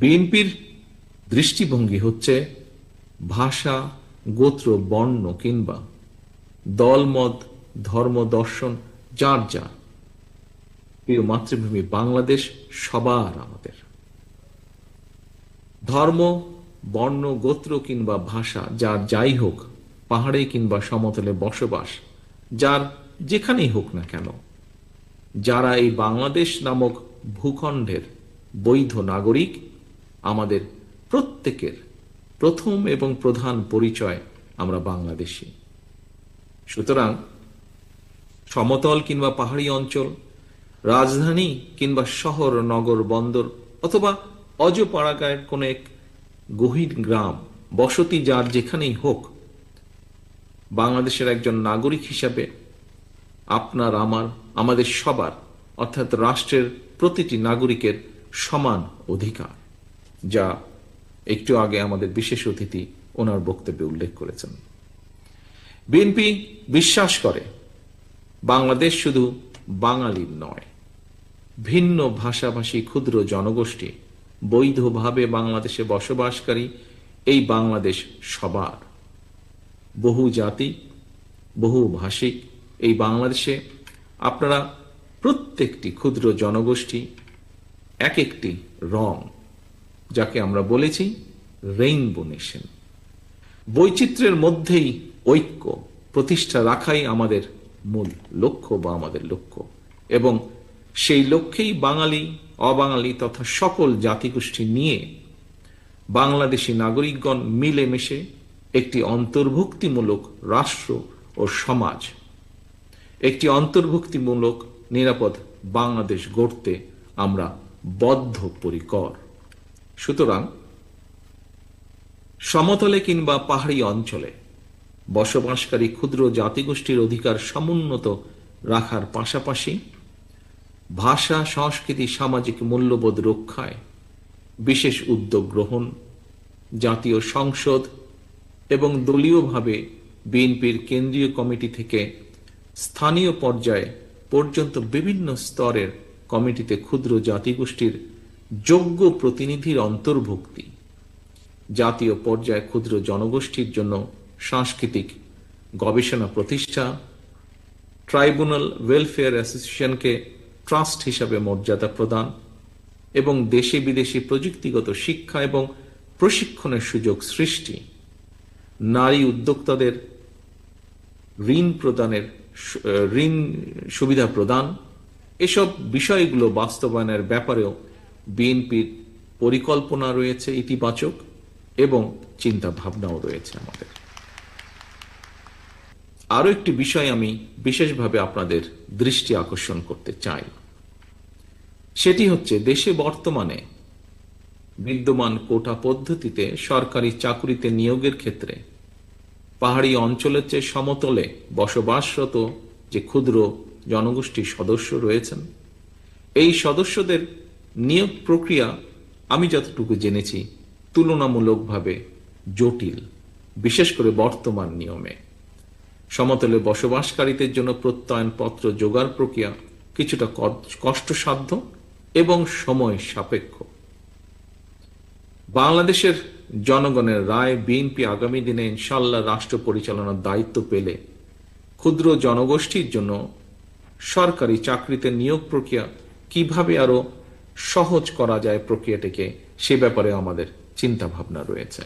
বিএনপির দৃষ্টিভঙ্গি হচ্ছে ভাষা, গোত্র, বর্ণ কিংবা দলমত, ধর্ম, দর্শন যার যা, প্রিয় মাতৃভূমি বাংলাদেশ সবার আমাদের। ধর্ম, বর্ণ, গোত্র কিংবা ভাষা যার যাই হোক, পাহাড়ে কিংবা সমতলে বসবাস যার যেখানেই হোক না কেন, যারা এই বাংলাদেশ নামক ভূখণ্ডের বৈধ নাগরিক, আমাদের প্রত্যেকের প্রথম এবং প্রধান পরিচয় আমরা বাংলাদেশী। সুতরাং সমতল কিংবা পাহাড়ি অঞ্চল, রাজধানী কিংবা শহর, নগর, বন্দর অথবা অজপাড়াগাঁয়ের কোন এক গহীন গ্রাম, বসতি যার যেখানেই হোক, বাংলাদেশের একজন নাগরিক হিসাবে আপনার, আমার, আমাদের সবার অর্থাৎ রাষ্ট্রের প্রতিটি নাগরিকের সমান অধিকার, যা একটু আগে আমাদের বিশেষ অতিথি ওনার বক্তব্যে উল্লেখ করেছেন। বিএনপি বিশ্বাস করে বাংলাদেশ শুধু বাঙালির নয়, ভিন্ন ভাষাভাষী ক্ষুদ্র জনগোষ্ঠী বৈধভাবে বাংলাদেশে বসবাসকারী এই বাংলাদেশ সবার। বহু জাতি, বহু ভাষিক এই বাংলাদেশে আপনারা প্রত্যেকটি ক্ষুদ্র জনগোষ্ঠী এক একটি রং, যাকে আমরা বলেছি রেইনবো নেশন। বৈচিত্র্যের মধ্যেই ঐক্য প্রতিষ্ঠা রাখাই আমাদের মূল লক্ষ্য বা আমাদের লক্ষ্য, এবং সেই লক্ষ্যেই বাঙালি, অবাঙালি তথা সকল জাতিগোষ্ঠী নিয়ে বাংলাদেশি নাগরিকগণ মিলেমিশে একটি অন্তর্ভুক্তিমূলক রাষ্ট্র ও সমাজ, একটি অন্তর্ভুক্তিমূলক নিরাপদ বাংলাদেশ গড়তে আমরা বদ্ধপরিকর। সুতরাং সমতলে কিংবা পাহাড়ি অঞ্চলে বসবাসকারী ক্ষুদ্র জাতিগোষ্ঠীর অধিকার সমুন্নত রাখার পাশাপাশি ভাষা, সংস্কৃতি, সামাজিক মূল্যবোধ রক্ষায় বিশেষ উদ্যোগ গ্রহণ, জাতীয় সংসদ এবং দলীয়ভাবে বিএনপির কেন্দ্রীয় কমিটি থেকে স্থানীয় পর্যায়ে পর্যন্ত বিভিন্ন স্তরের কমিটিতে ক্ষুদ্র জাতিগোষ্ঠীর যোগ্য প্রতিনিধির অন্তর্ভুক্তি, জাতীয় পর্যায়ে ক্ষুদ্র জনগোষ্ঠীর জন্য সাংস্কৃতিক গবেষণা প্রতিষ্ঠা, ট্রাইব্যুনাল ওয়েলফেয়ার অ্যাসোসিয়েশনকে ট্রাস্ট হিসাবে মর্যাদা প্রদান এবং দেশে বিদেশি প্রযুক্তিগত শিক্ষা এবং প্রশিক্ষণের সুযোগ সৃষ্টি, নারী উদ্যোক্তাদের ঋণ সুবিধা প্রদান, এসব বিষয়গুলো বাস্তবায়নের ব্যাপারেও বিএনপির পরিকল্পনা রয়েছে ইতিবাচক, এবং চিন্তা ভাবনাও রয়েছে আমাদের। আরো একটি বিষয় আমি বিশেষভাবে আপনাদের দৃষ্টি আকর্ষণ করতে চাই, সেটি হচ্ছে দেশে বর্তমানে বিদ্যমান কোটা পদ্ধতিতে সরকারি চাকুরিতে নিয়োগের ক্ষেত্রে পাহাড়ি অঞ্চলের চেয়ে সমতলে বসবাসরত যে ক্ষুদ্র জনগোষ্ঠীর সদস্য রয়েছেন, এই সদস্যদের নিয়োগ প্রক্রিয়া আমি যতটুকু জেনেছি তুলনামূলকভাবে জটিল, বিশেষ করে বর্তমান নিয়মে। সমতলে বসবাসকারীদের জন্য প্রত্যয়নপত্র জোগাড় প্রক্রিয়া কিছুটা কষ্টসাধ্য এবং সময় সাপেক্ষ। বাংলাদেশের জনগণের রায় বিএনপি আগামী দিনে ইনশাআল্লাহ রাষ্ট্র পরিচালনার দায়িত্ব পেলে ক্ষুদ্র জনগোষ্ঠীর জন্য সরকারি চাকরিতে নিয়োগ প্রক্রিয়া কিভাবে আরো সহজ করা যায় প্রক্রিয়াটিকে, সে ব্যাপারে আমাদের চিন্তা ভাবনা রয়েছে।